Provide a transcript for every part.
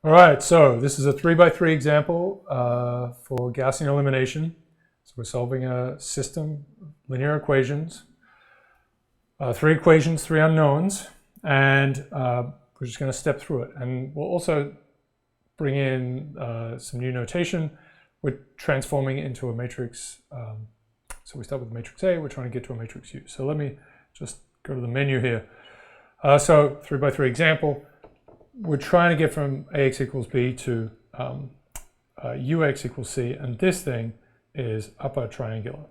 All right, so this is a 3x3 example for Gaussian elimination. So we're solving a system, linear equations, 3 equations, 3 unknowns, and we're just going to step through it. And we'll also bring in some new notation. We're transforming it into a matrix. So we start with matrix A, we're trying to get to a matrix U. So let me just go to the menu here. So 3x3 example. We're trying to get from ax equals b to ux equals c, and this thing is upper triangular.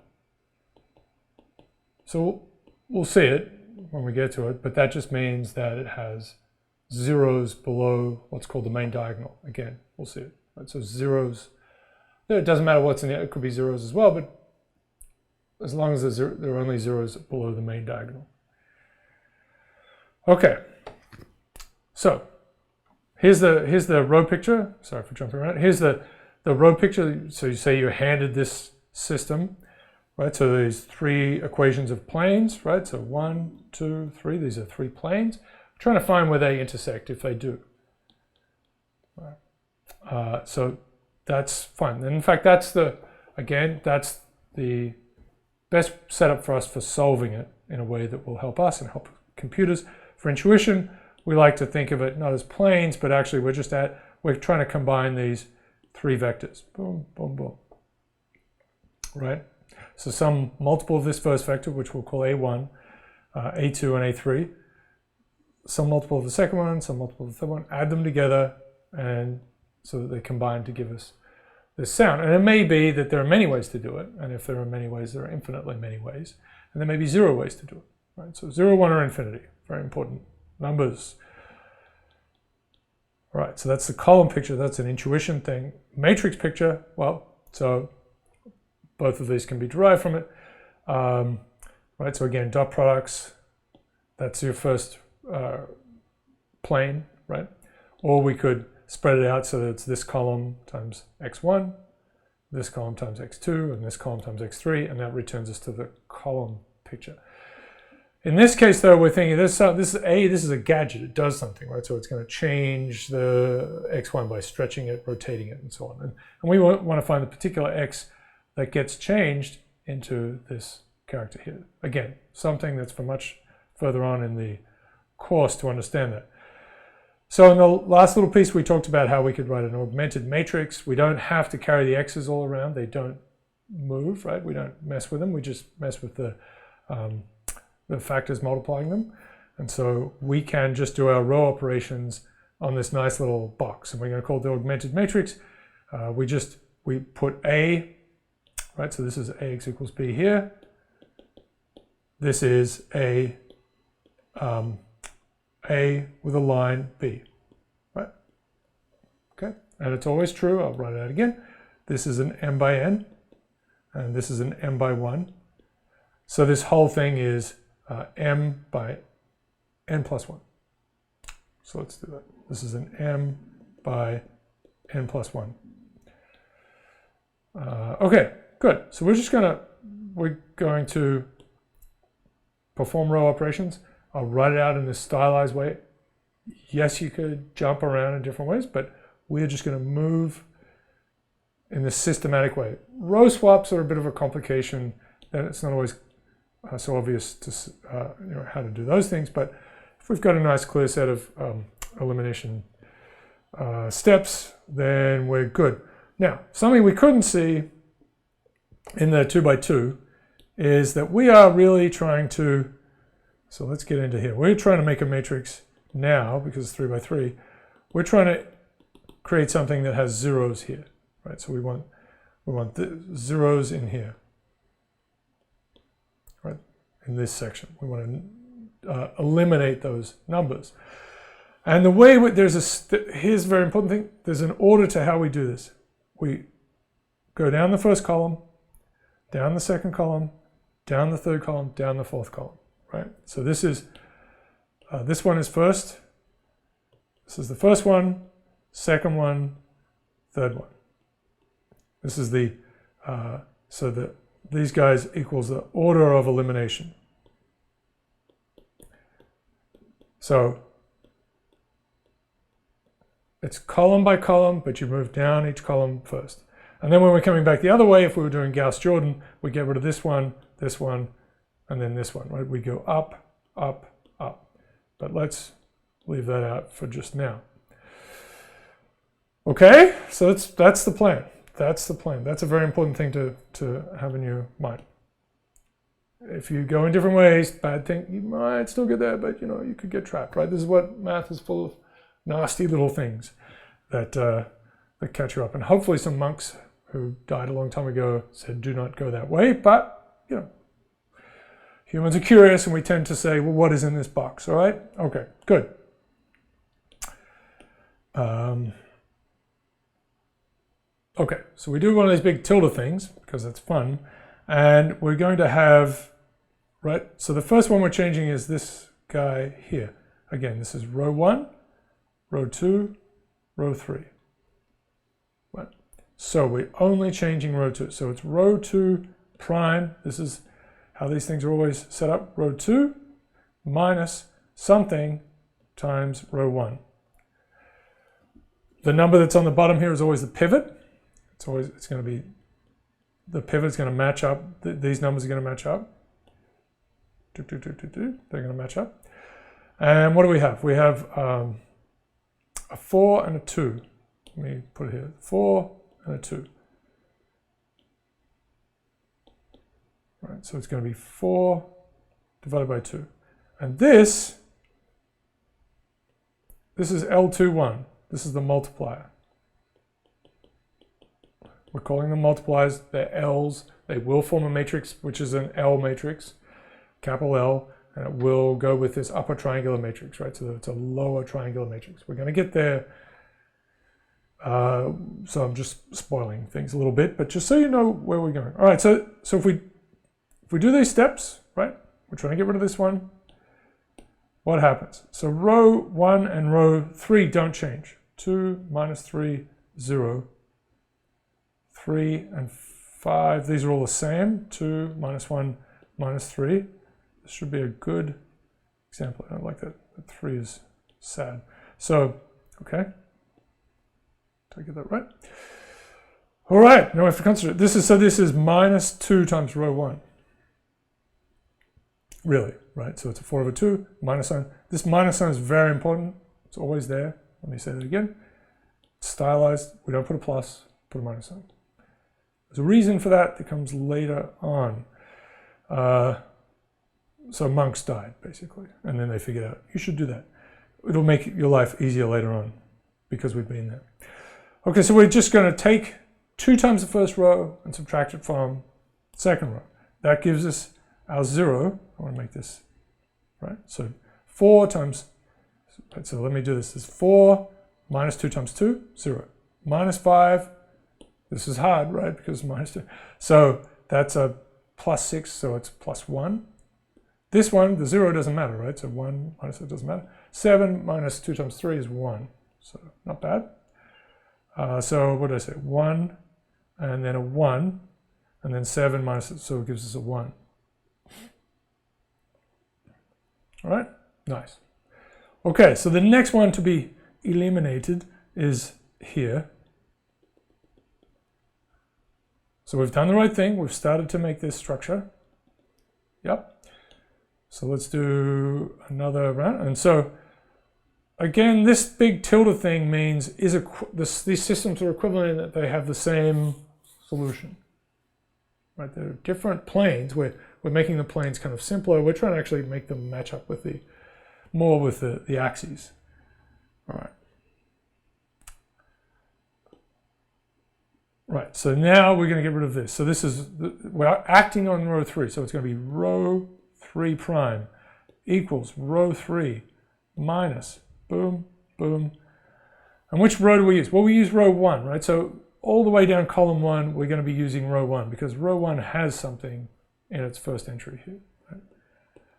So we'll see it when we get to it, but that just means that it has zeros below what's called the main diagonal. Again, we'll see it. Right? So zeros, it doesn't matter what's in it, it could be zeros as well, but as long as there are only zeros below the main diagonal. Okay, so here's the row picture. Sorry for jumping around. Here's the row picture. So you say you're handed this system, right? So there's 3 equations of planes, right? So 1, 2, 3. These are 3 planes. I'm trying to find where they intersect, if they do. Right. So that's fine. And in fact, that's the best setup for us for solving it in a way that will help us and help computers. For intuition, we like to think of it not as planes, but actually we're trying to combine these 3 vectors. Boom, boom, boom. Right? So some multiple of this first vector, which we'll call A1, A2, and A3. Some multiple of the second one, some multiple of the third one. Add them together, and so that they combine to give us this sound. And it may be that there are many ways to do it, and if there are many ways, there are infinitely many ways. And there may be 0 ways to do it. Right? So 0, 1, or infinity. Very important numbers. All right, so that's the column picture. That's an intuition thing. Matrix picture, well, so both of these can be derived from it. Right, so again, dot products, that's your first plane, right? Or we could spread it out so that it's this column times x1, this column times x2, and this column times x3, and that returns us to the column picture. In this case, though, we're thinking this is a gadget. It does something, right? So it's going to change the x1 by stretching it, rotating it, and so on. And we want to find the particular x that gets changed into this character here. Again, something that's for much further on in the course to understand that. So in the last little piece, we talked about how we could write an augmented matrix. We don't have to carry the x's all around. They don't move, right? We don't mess with them. We just mess with the factors multiplying them. And so we can just do our row operations on this nice little box. And we're going to call it the augmented matrix. We put A, right? So this is ax equals b here. This is A with a line B, right? Okay, and it's always true. I'll write it out again. This is an m by n, and this is an m by 1. So this whole thing is m by n plus 1. So let's do that. This is an m by n plus 1. Okay, good. So we're going to perform row operations. I'll write it out in this stylized way. Yes, you could jump around in different ways, but we're just going to move in this systematic way. Row swaps are a bit of a complication, and it's not always so obvious to how to do those things, but if we've got a nice clear set of elimination steps, then we're good. Now, something we couldn't see in the 2x2 is that we are really trying to, so let's get into here. We're trying to make a matrix now, because it's 3x3, we're trying to create something that has zeros here, right? So we want the zeros in here, right? In this section, we want to eliminate those numbers. And the way here's a very important thing. There's an order to how we do this. We go down the first column, down the second column, down the third column, down the fourth column, right? So this one is first. This is the first one, second one, third one. This is these guys equals the order of elimination. So it's column by column, but you move down each column first. And then when we're coming back the other way, if we were doing Gauss-Jordan, we get rid of this one, and then this one, right? We go up, up, up. But let's leave that out for just now. Okay, so that's the plan. That's the plan. That's a very important thing to have in your mind. If you go in different ways, bad thing, you might still get there, but you could get trapped, right? This is what math is full of, nasty little things that catch you up. And hopefully some monks who died a long time ago said, do not go that way. But, humans are curious and we tend to say, well, what is in this box? All right? Okay, good. Okay, so we do one of these big tilde things because it's fun. And we're going to have, right? So the first one we're changing is this guy here. Again, this is row 1, row 2, row 3. Right? So we're only changing row 2. So it's row 2 prime. This is how these things are always set up. Row 2 minus something times row 1. The number that's on the bottom here is always the pivot. It's going to be, the pivot's going to match up. These numbers are going to match up. They're going to match up. And what do we have? We have a 4 and a 2. Let me put it here. 4 and a 2. Right, so it's going to be 4 divided by 2. And this is L21. This is the multiplier. We're calling them multipliers. They're L's. They will form a matrix, which is an L matrix, capital L, and it will go with this upper triangular matrix, right? So it's a lower triangular matrix. We're going to get there. So I'm just spoiling things a little bit, but just so you know where we're going. All right, so if we do these steps, right? We're trying to get rid of this one. What happens? So row 1 and row 3 don't change. 2 minus 3, 0. 3 and 5, these are all the same. 2 minus 1 minus 3. This should be a good example. I don't like that. That 3 is sad. So, okay. Did I get that right? All right, now we have to concentrate. This is minus 2 times row 1. Really, right? So it's a 4 over 2, minus sign. This minus sign is very important. It's always there. Let me say that again. It's stylized. We don't put a plus, put a minus sign. There's a reason for that comes later on. So monks died, basically, and then they figured out, you should do that. It'll make your life easier later on, because we've been there. Okay, so we're just going to take 2 times the first row and subtract it from the second row. That gives us our 0. I want to make this, right? So 4 times, so let me do this. This is 4 minus 2 times 2, 0. Minus 5. This is hard, right? Because minus 2. So that's a plus 6, so it's plus 1. This one, the 0 doesn't matter, right? So 1 minus it doesn't matter. 7 minus 2 times 3 is 1. So not bad. So what did I say? 1 and then a 1. And then 7 minus it, so it gives us a 1. All right? Nice. Okay, so the next one to be eliminated is here. So we've done the right thing. We've started to make this structure. Yep. So let's do another round. And so again, this big tilde thing means these systems are equivalent in that they have the same solution. Right? They're different planes. We're making the planes kind of simpler. We're trying to actually make them match up with more with the axes. All right. Right, so now we're going to get rid of this. So this is, we're acting on row 3. So it's going to be row 3 prime equals row 3 minus, boom, boom. And which row do we use? Well, we use row 1, right? So all the way down column 1, we're going to be using row 1 because row 1 has something in its first entry here. Right?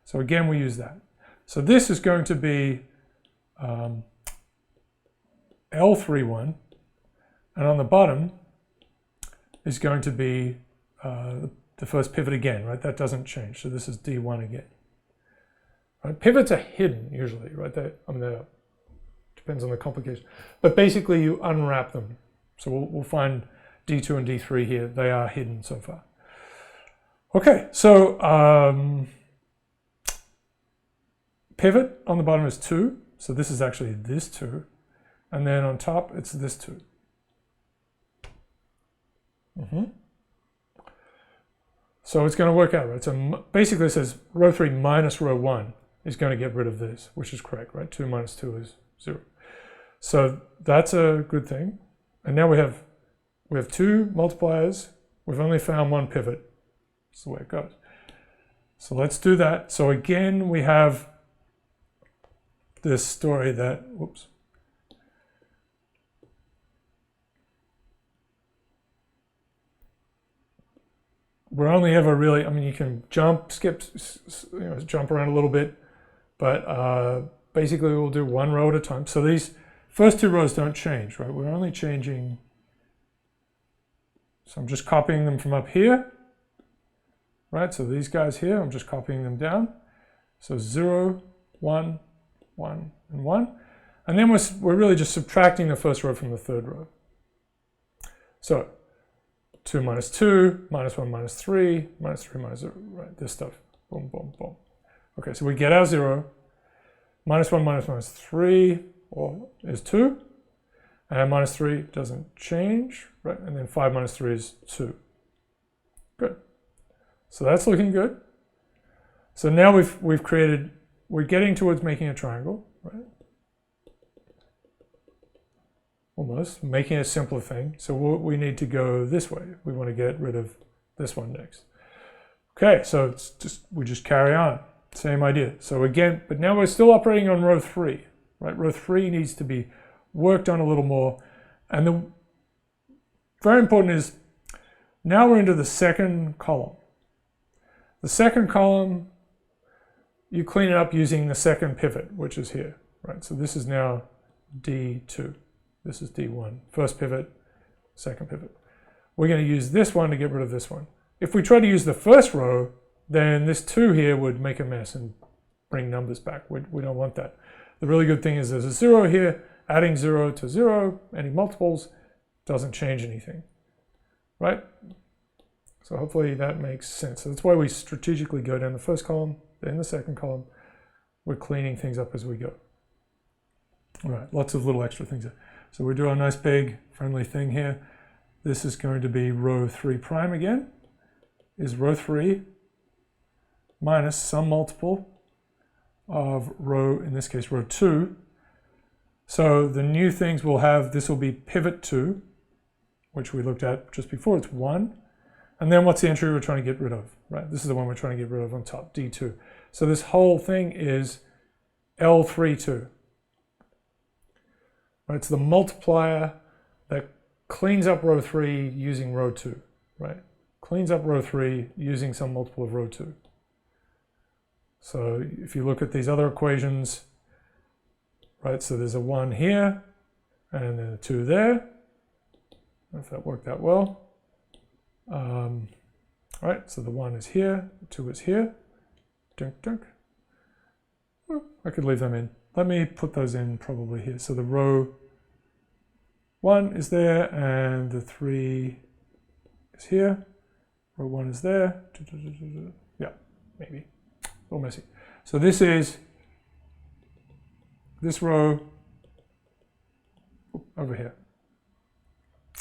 So again, we use that. So this is going to be L31, and on the bottom is going to be the first pivot again, right? That doesn't change. So this is D1 again. Right? Pivots are hidden usually, right? Depends on the complication. But basically you unwrap them. So we'll find D2 and D3 here. They are hidden so far. Okay, so pivot on the bottom is 2. So this is actually this 2. And then on top, it's this 2. So it's going to work out, right? So basically it says row 3 minus row 1 is going to get rid of this, which is correct, right? 2 minus 2 is 0. So that's a good thing. And now we have 2 multipliers. We've only found 1 pivot. That's the way it goes. So let's do that. So again, we have this story that, whoops. We're only ever really, I mean, you can jump, skip, jump around a little bit, but basically we'll do 1 row at a time. So these first 2 rows don't change, right? We're only changing, so I'm just copying them from up here, right? So these guys here, I'm just copying them down. So 0, 1, 1, and 1. And then we're really just subtracting the first row from the third row. So 2 minus 2, minus 1 minus 3, minus 3 minus 0, right? This stuff. Boom, boom, boom. Okay, so we get our 0. Minus 1 minus 3 is 2. And minus 3 doesn't change, right? And then 5 minus 3 is 2. Good. So that's looking good. So now we've created, we're getting towards making a triangle, right? Almost, making a simpler thing. So we need to go this way. We want to get rid of this one next. Okay, so it's we just carry on. Same idea. So again, but now we're still operating on row 3, right? Row 3 needs to be worked on a little more. And the very important is, now we're into the second column. The second column, you clean it up using the second pivot, which is here, right? So this is now D2. This is D1, first pivot, second pivot. We're going to use this one to get rid of this one. If we try to use the first row, then this 2 here would make a mess and bring numbers back. We don't want that. The really good thing is there's a 0 here. Adding 0 to 0, any multiples, doesn't change anything, right? So hopefully that makes sense. So that's why we strategically go down the first column, then the second column. We're cleaning things up as we go. All right, lots of little extra things there. So we do our nice big friendly thing here. This is going to be row 3 prime again, is row 3 minus some multiple of row, in this case, row 2. So the new things we'll have, this will be pivot 2, which we looked at just before, it's 1. And then what's the entry we're trying to get rid of, right? This is the one we're trying to get rid of on top, D2. So this whole thing is L32. Right, it's the multiplier that cleans up row 3 using row 2, right? Cleans up row 3 using some multiple of row 2. So if you look at these other equations, right, so there's a 1 here, and then a 2 there. I don't know if that worked out well. Right, so the 1 is here, the 2 is here. Dunk, dunk. Oh, I could leave them in. Let me put those in probably here. So the row 1 is there, and the 3 is here. Row 1 is there. Yeah, maybe. A little messy. So this is this row over here.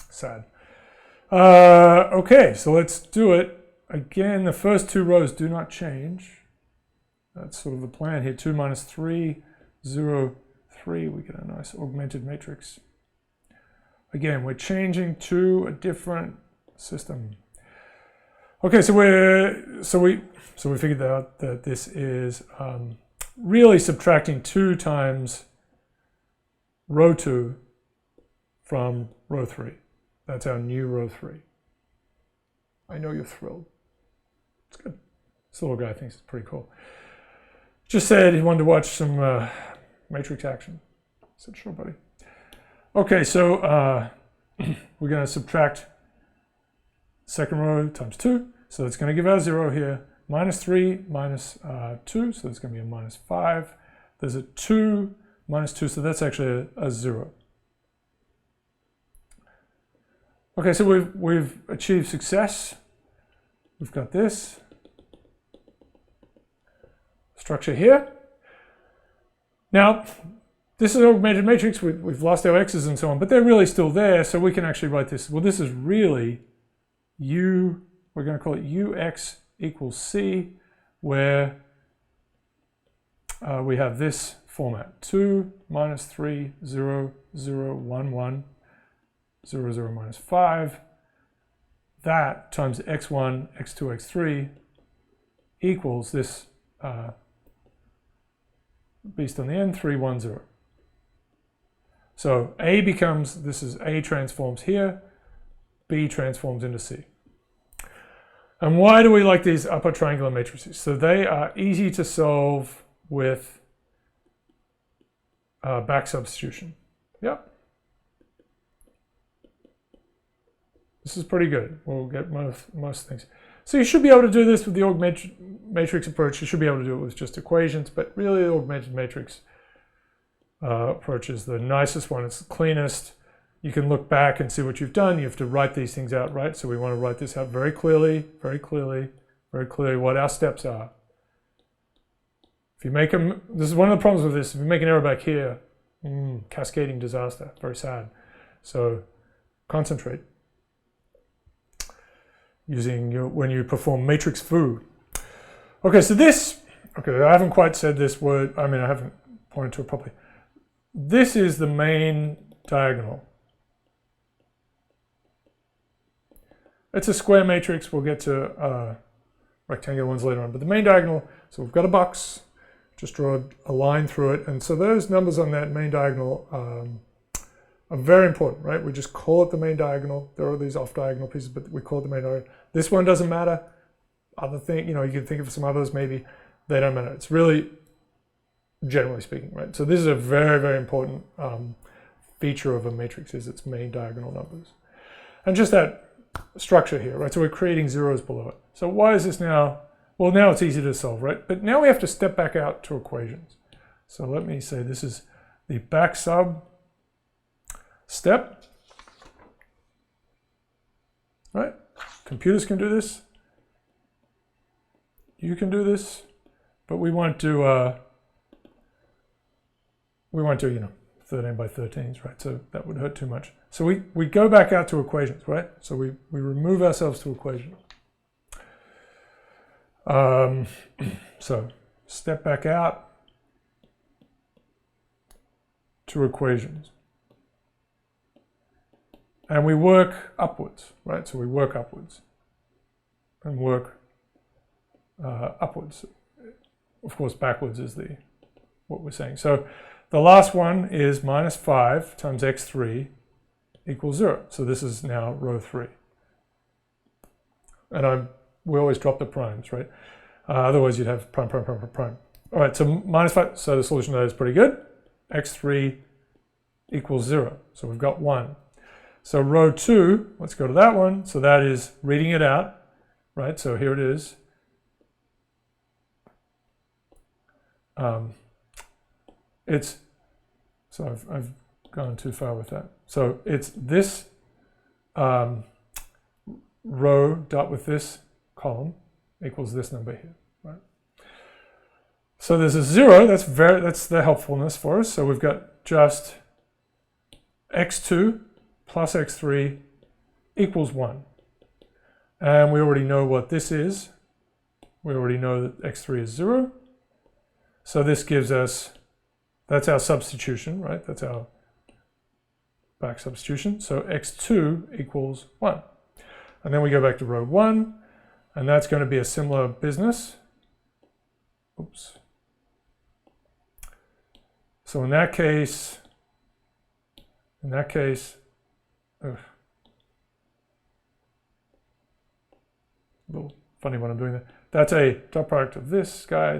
Sad. Okay, so let's do it. Again, the first 2 rows do not change. That's sort of the plan here. 2 minus 3, 0, 3. We get a nice augmented matrix. Again, we're changing to a different system. Okay, so we figured out that this is really subtracting 2 times row 2 from row 3. That's our new row 3. I know you're thrilled. It's good. This little guy thinks it's pretty cool. Just said he wanted to watch some matrix action. I said, sure, buddy. Okay, so we're going to subtract second row times 2. So it's going to give our 0 here. Minus 3 minus 2, so it's going to be a minus 5. There's a 2 minus 2, so that's actually a 0. Okay, so we've achieved success. We've got this structure here. Now, this is an augmented matrix. We've lost our x's and so on, but they're really still there, so we can actually write this. Well, this is really we're going to call it ux equals c, where we have this format: 2 minus 3, 0, 0, 1, 1, 0, 0, minus 5. That times x1, x2, x3 equals this beast on the end, 3, 1, 0. So A becomes, this is A transforms here, B transforms into C. And why do we like these upper triangular matrices? So they are easy to solve with back substitution. Yep. This is pretty good. We'll get most things. So you should be able to do this with the augmented matrix approach. You should be able to do it with just equations, but really the augmented matrix approach is the nicest one. It's the cleanest. You can look back and see what you've done. You have to write these things out, right? So we want to write this out very clearly, what our steps are. If you make them, this is one of the problems with this. If you make an error back here, cascading disaster, very sad. So concentrate using when you perform matrix foo. Okay, so this, I haven't quite said this word. I mean, I haven't pointed to it properly. This is the main diagonal. It's a square matrix. We'll get to rectangular ones later on. But the main diagonal, so we've got a box, just draw a line through it. And so those numbers on that main diagonal are very important, right? We just call it the main diagonal. There are these off-diagonal pieces, but we call it the main diagonal. This one doesn't matter. Other thing, you can think of some others maybe. They don't matter. It's really, generally speaking, right? So this is a very, very important feature of a matrix, is its main diagonal numbers. And just that structure here, right? So we're creating zeros below it. So why is this now? Well, now it's easy to solve, right? But now we have to step back out to equations. So let me say this is the back sub step, right? Computers can do this. You can do this, but we want to 13 by 13s, right? So that would hurt too much. So we go back out to equations, right? So we remove ourselves to equations. So step back out to equations. And we work upwards, right? So we work upwards and work upwards. Of course, backwards is what we're saying. So the last one is minus 5 times x3 equals 0. So this is now row 3. And we always drop the primes, right? Otherwise you'd have prime. All right, so minus 5. So the solution to that is pretty good. x3 equals 0. So we've got 1. So row 2, let's go to that one. So that is reading it out, right? So here it is. So I've gone too far with that. So it's this row dot with this column equals this number here, right? So there's a 0. That's the helpfulness for us. So we've got just x2 plus x3 equals 1. And we already know what this is. We already know that x3 is 0. So this gives us, that's our substitution, right? That's our back substitution. So x2 equals 1. And then we go back to row 1, and that's going to be a similar business. Oops. So in that case, ugh. A little funny when I'm doing that. That's a dot product of this guy.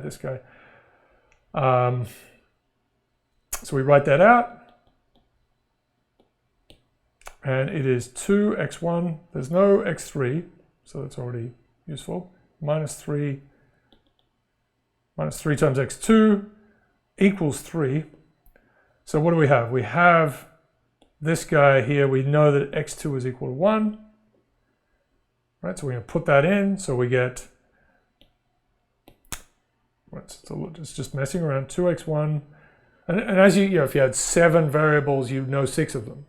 So we write that out. And it is 2x1. There's no x3, so that's already useful. Minus 3 times x2 equals 3. So what do we have? We have this guy here. We know that x2 is equal to 1. Right, so we're going to put that in. So we get, it's just messing around, 2x1. And as if you had 7 variables, you know 6 of them.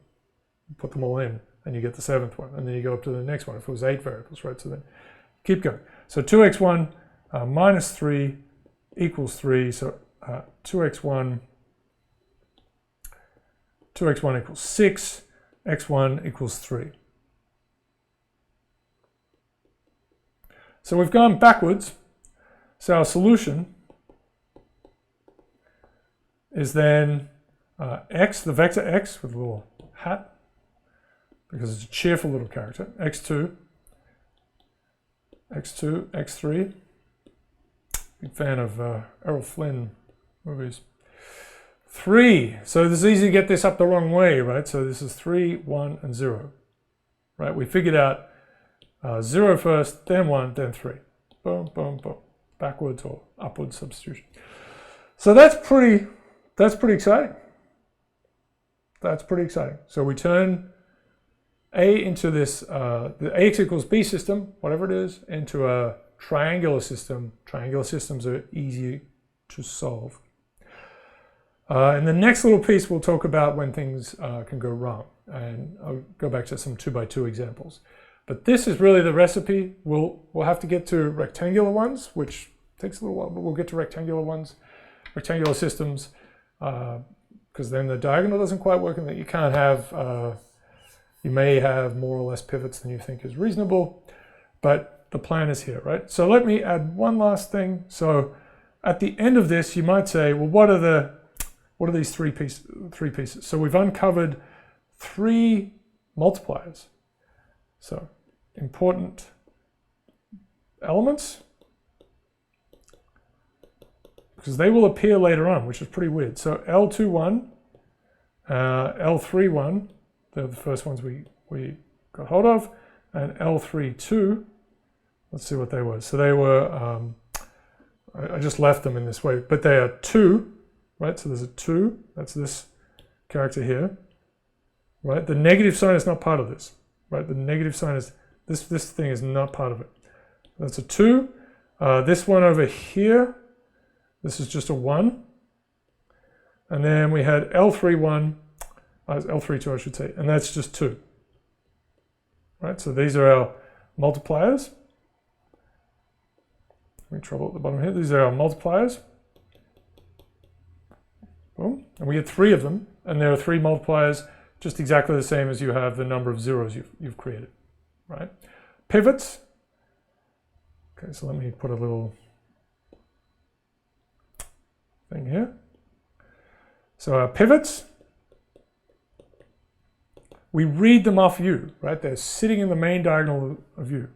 Put them all in, and you get the 7th one. And then you go up to the next one if it was 8 variables, right? So then keep going. So 2x1 minus 3 equals 3. So 2x1 equals 6, x1 equals 3. So we've gone backwards. So our solution is then x, the vector x with a little hat, because it's a cheerful little character, x2, x3. Big fan of Errol Flynn movies. 3. So this is easy to get this up the wrong way, right? So this is 3, 1, and 0. Right? We figured out 0 first, then 1, then 3. Boom, boom, boom. Backwards or upwards substitution. So that's pretty exciting. That's pretty exciting. So we turn A into this, the AX equals B system, whatever it is, into a triangular system. Triangular systems are easy to solve. In the next little piece, we'll talk about when things can go wrong. And I'll go back to some 2x2 examples. But this is really the recipe. We'll have to get to rectangular ones, which takes a little while, but we'll get to rectangular ones, rectangular systems, because then the diagonal doesn't quite work, and that you can't have, you may have more or less pivots than you think is reasonable, but the plan is here, right? So let me add one last thing. So at the end of this, you might say, well, what are these three pieces? So we've uncovered 3 multipliers. So important elements, because they will appear later on, which is pretty weird. So L21, L31, they're the first ones we got hold of, and L32, let's see what they were. So they were, I just left them in this way, but they are 2, right? So there's a 2, that's this character here, right? The negative sign is not part of this, right? The negative sign is, this thing is not part of it. That's a 2. This one over here, this is just a 1. And then we had L31, L32 I should say, and that's just 2. Right, so these are our multipliers. Let me trouble at the bottom here. These are our multipliers. Boom. And we get 3 of them, and there are 3 multipliers, just exactly the same as you have the number of zeros you've created, right? Pivots. Okay, so let me put a little thing here. So our pivots, we read them off U, right? They're sitting in the main diagonal of U.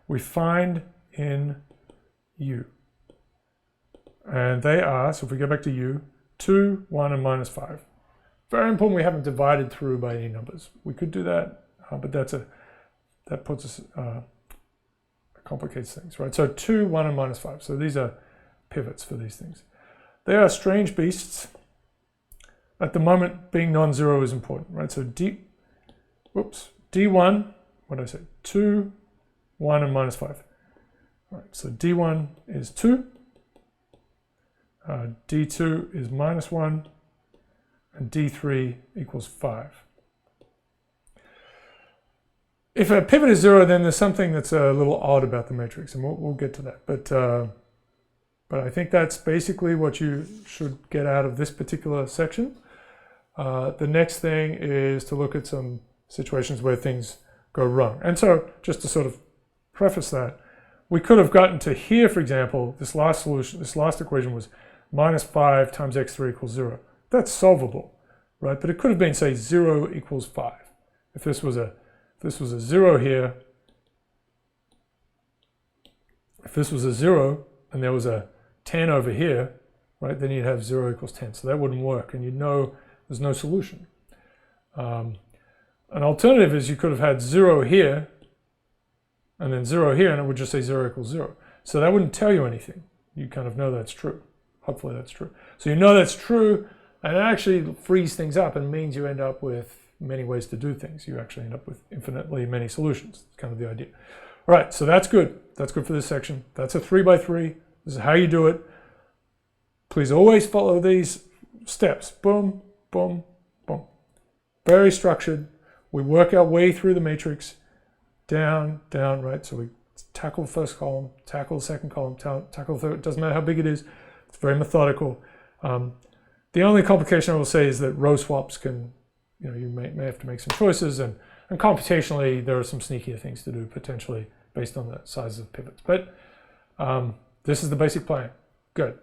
We find in U. And they are, so if we go back to U, 2, 1, and minus 5. Very important we haven't divided through by any numbers. We could do that, but that puts us, complicates things, right? So 2, 1, and minus 5. So these are pivots for these things. They are strange beasts. At the moment, being non-zero is important, right? So D1, what did I say? 2, 1, and minus 5. All right, so D1 is 2, D2 is minus 1, and D3 equals 5. If a pivot is 0, then there's something that's a little odd about the matrix, and we'll get to that. But I think that's basically what you should get out of this particular section. The next thing is to look at some situations where things go wrong. And so just to sort of preface that, we could have gotten to here, for example, this last solution, this last equation was minus 5 times x3 equals 0. That's solvable, right? But it could have been, say, 0 equals 5. If this was a 0 here, if this was a 0 and there was a 10 over here, right, then you'd have 0 equals 10. So that wouldn't work, and you'd know there's no solution. An alternative is you could have had 0 here and then 0 here, and it would just say 0 equals 0. So that wouldn't tell you anything. You kind of know that's true. Hopefully that's true. So you know that's true, And it actually frees things up and means you end up with many ways to do things. You actually end up with infinitely many solutions. It's kind of the idea. All right, so that's good. That's good for this section. That's a 3x3. This is how you do it. Please always follow these steps. Boom, boom, boom. Very structured. We work our way through the matrix. Down, down, right? So we tackle the first column, tackle the second column, tackle the third. It doesn't matter how big it is. It's very methodical. The only complication I will say is that row swaps can, you may have to make some choices, and computationally there are some sneakier things to do potentially based on the size of pivots. But this is the basic plan. Good.